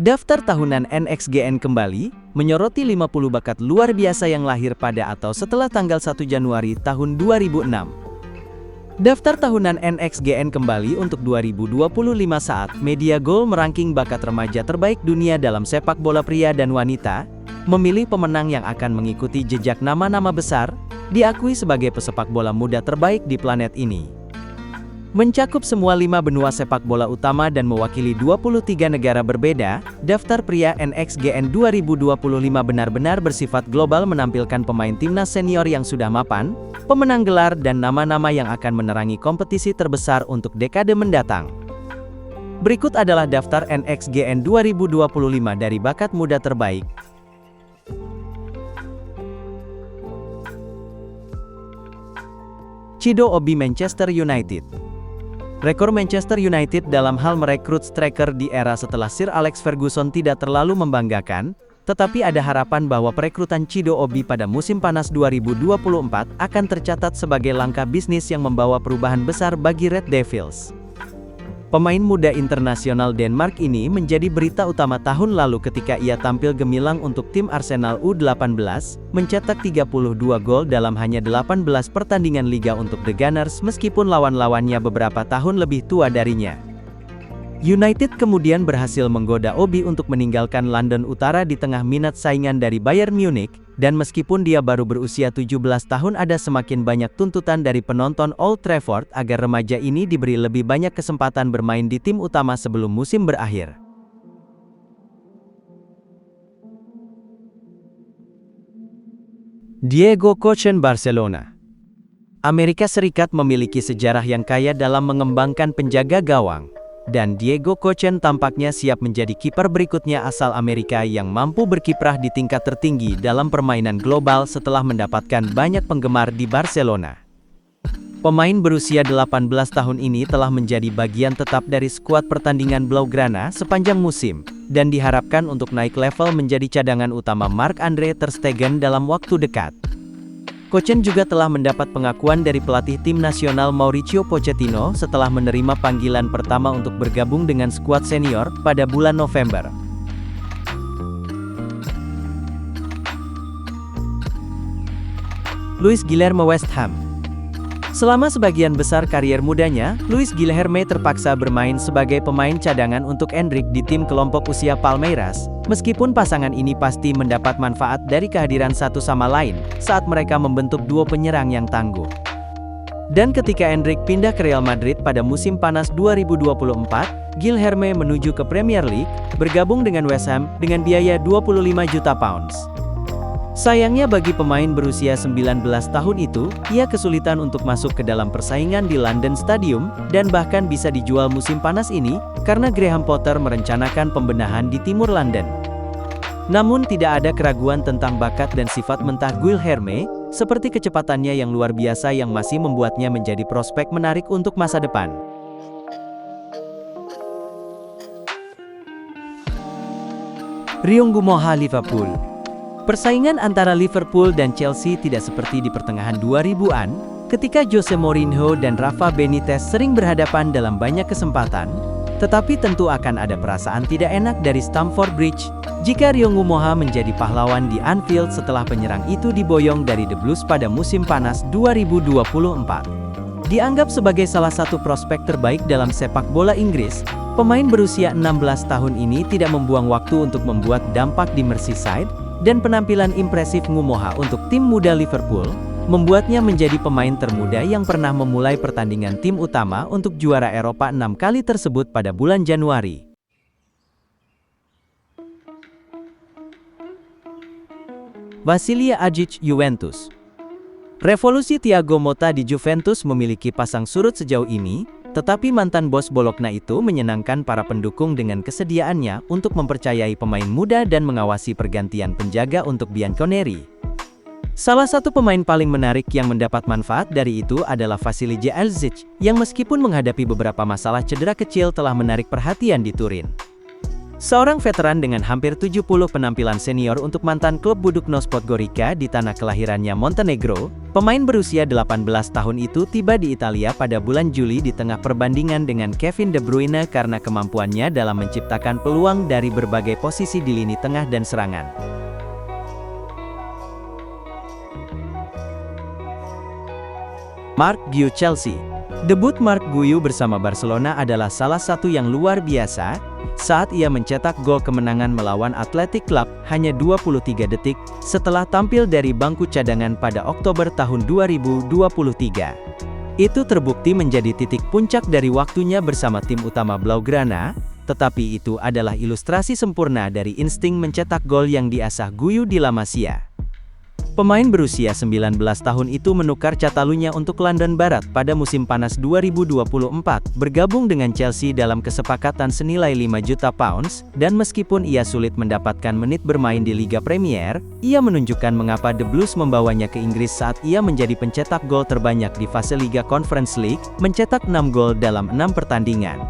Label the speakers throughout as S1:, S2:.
S1: Daftar tahunan NXGN kembali menyoroti 50 bakat luar biasa yang lahir pada atau setelah tanggal 1 Januari tahun 2006. Daftar tahunan NXGN kembali untuk 2025 saat Media Goal meranking bakat remaja terbaik dunia dalam sepak bola pria dan wanita, memilih pemenang yang akan mengikuti jejak nama-nama besar, diakui sebagai pesepak bola muda terbaik di planet ini. Mencakup semua 5 benua sepak bola utama dan mewakili 23 negara berbeda, daftar pria NXGN 2025 benar-benar bersifat global menampilkan pemain timnas senior yang sudah mapan, pemenang gelar dan nama-nama yang akan menerangi kompetisi terbesar untuk dekade mendatang. Berikut adalah daftar NXGN 2025 dari bakat muda terbaik. Chido Obi, Manchester United. Rekor Manchester United dalam hal merekrut striker di era setelah Sir Alex Ferguson tidak terlalu membanggakan, tetapi ada harapan bahwa perekrutan Chido Obi pada musim panas 2024 akan tercatat sebagai langkah bisnis yang membawa perubahan besar bagi Red Devils. Pemain muda internasional Denmark ini menjadi berita utama tahun lalu ketika ia tampil gemilang untuk tim Arsenal U18, mencetak 32 gol dalam hanya 18 pertandingan liga untuk The Gunners meskipun lawan-lawannya beberapa tahun lebih tua darinya. United kemudian berhasil menggoda Obi untuk meninggalkan London Utara di tengah minat saingan dari Bayern Munich, dan meskipun dia baru berusia 17 tahun ada semakin banyak tuntutan dari penonton Old Trafford agar remaja ini diberi lebih banyak kesempatan bermain di tim utama sebelum musim berakhir. Diego Kochen, Barcelona. Amerika Serikat memiliki sejarah yang kaya dalam mengembangkan penjaga gawang, dan Diego Kochen tampaknya siap menjadi kiper berikutnya asal Amerika yang mampu berkiprah di tingkat tertinggi dalam permainan global setelah mendapatkan banyak penggemar di Barcelona. Pemain berusia 18 tahun ini telah menjadi bagian tetap dari skuad pertandingan Blaugrana sepanjang musim, dan diharapkan untuk naik level menjadi cadangan utama Marc-Andre ter Stegen dalam waktu dekat. Kochen juga telah mendapat pengakuan dari pelatih tim nasional Mauricio Pochettino setelah menerima panggilan pertama untuk bergabung dengan skuad senior pada bulan November. Luis Guilherme, West Ham. Selama sebagian besar karier mudanya, Luis Guilherme terpaksa bermain sebagai pemain cadangan untuk Endrick di tim kelompok usia Palmeiras, meskipun pasangan ini pasti mendapat manfaat dari kehadiran satu sama lain saat mereka membentuk duo penyerang yang tangguh. Dan ketika Endrick pindah ke Real Madrid pada musim panas 2024, Guilherme menuju ke Premier League, bergabung dengan West Ham dengan biaya 25 juta pounds. Sayangnya bagi pemain berusia 19 tahun itu, ia kesulitan untuk masuk ke dalam persaingan di London Stadium, dan bahkan bisa dijual musim panas ini, karena Graham Potter merencanakan pembenahan di timur London. Namun tidak ada keraguan tentang bakat dan sifat mentah Guilherme, seperti kecepatannya yang luar biasa yang masih membuatnya menjadi prospek menarik untuk masa depan. Ryung Gumoha, Liverpool. Persaingan antara Liverpool dan Chelsea tidak seperti di pertengahan 2000-an, ketika Jose Mourinho dan Rafa Benitez sering berhadapan dalam banyak kesempatan, tetapi tentu akan ada perasaan tidak enak dari Stamford Bridge, jika Ryung Gumoha menjadi pahlawan di Anfield setelah penyerang itu diboyong dari The Blues pada musim panas 2024. Dianggap sebagai salah satu prospek terbaik dalam sepak bola Inggris, pemain berusia 16 tahun ini tidak membuang waktu untuk membuat dampak di Merseyside, dan penampilan impresif Gumoha untuk tim muda Liverpool, membuatnya menjadi pemain termuda yang pernah memulai pertandingan tim utama untuk juara Eropa 6 kali tersebut pada bulan Januari. Vasilia Ajic, Juventus. Revolusi Thiago Motta di Juventus memiliki pasang surut sejauh ini, tetapi mantan bos Bologna itu menyenangkan para pendukung dengan kesediaannya untuk mempercayai pemain muda dan mengawasi pergantian penjaga untuk Bianconeri. Salah satu pemain paling menarik yang mendapat manfaat dari itu adalah Vasilije Alzic, yang meskipun menghadapi beberapa masalah cedera kecil telah menarik perhatian di Turin. Seorang veteran dengan hampir 70 penampilan senior untuk mantan klub Budućnost Podgorica di tanah kelahirannya Montenegro, pemain berusia 18 tahun itu tiba di Italia pada bulan Juli di tengah perbandingan dengan Kevin De Bruyne karena kemampuannya dalam menciptakan peluang dari berbagai posisi di lini tengah dan serangan. Marc Guiu Chelsea. Debut Marc Guiu bersama Barcelona adalah salah satu yang luar biasa, saat ia mencetak gol kemenangan melawan Athletic Club hanya 23 detik setelah tampil dari bangku cadangan pada Oktober tahun 2023. Itu terbukti menjadi titik puncak dari waktunya bersama tim utama Blaugrana, tetapi itu adalah ilustrasi sempurna dari insting mencetak gol yang diasah Guiu di La Masia. Pemain berusia 19 tahun itu menukar Catalunya untuk London Barat pada musim panas 2024, bergabung dengan Chelsea dalam kesepakatan senilai 5 juta pounds, dan meskipun ia sulit mendapatkan menit bermain di Liga Premier, ia menunjukkan mengapa The Blues membawanya ke Inggris saat ia menjadi pencetak gol terbanyak di fase Liga Conference League, mencetak 6 gol dalam 6 pertandingan.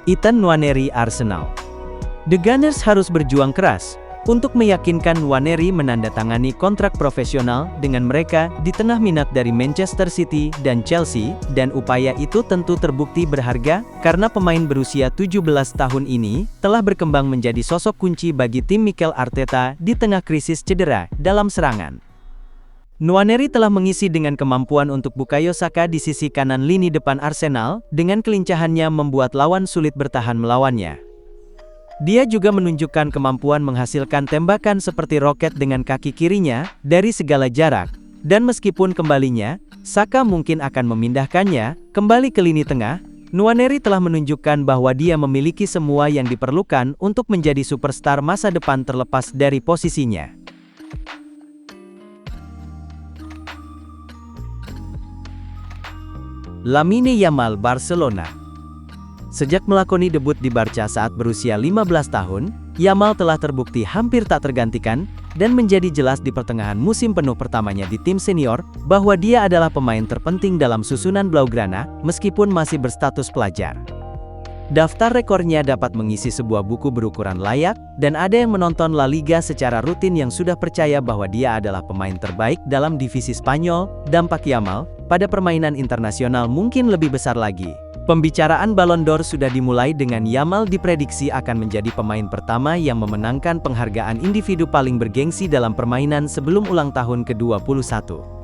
S1: Ethan Nwaneri Arsenal. The Gunners harus berjuang keras untuk meyakinkan Nwaneri menandatangani kontrak profesional dengan mereka di tengah minat dari Manchester City dan Chelsea, dan upaya itu tentu terbukti berharga karena pemain berusia 17 tahun ini telah berkembang menjadi sosok kunci bagi tim Mikel Arteta di tengah krisis cedera dalam serangan. Nwaneri telah mengisi dengan kemampuan untuk Bukayo Saka di sisi kanan lini depan Arsenal, dengan kelincahannya membuat lawan sulit bertahan melawannya. Dia juga menunjukkan kemampuan menghasilkan tembakan seperti roket dengan kaki kirinya dari segala jarak, dan meskipun kembalinya, Saka mungkin akan memindahkannya kembali ke lini tengah, Nwaneri telah menunjukkan bahwa dia memiliki semua yang diperlukan untuk menjadi superstar masa depan terlepas dari posisinya. Lamine Yamal Barcelona. Sejak melakoni debut di Barca saat berusia 15 tahun, Yamal telah terbukti hampir tak tergantikan, dan menjadi jelas di pertengahan musim penuh pertamanya di tim senior, bahwa dia adalah pemain terpenting dalam susunan Blaugrana, meskipun masih berstatus pelajar. Daftar rekornya dapat mengisi sebuah buku berukuran layak, dan ada yang menonton La Liga secara rutin yang sudah percaya bahwa dia adalah pemain terbaik dalam divisi Spanyol. Dampak Yamal pada permainan internasional mungkin lebih besar lagi. Pembicaraan Ballon d'Or sudah dimulai dengan Yamal diprediksi akan menjadi pemain pertama yang memenangkan penghargaan individu paling bergengsi dalam permainan sebelum ulang tahun ke-21.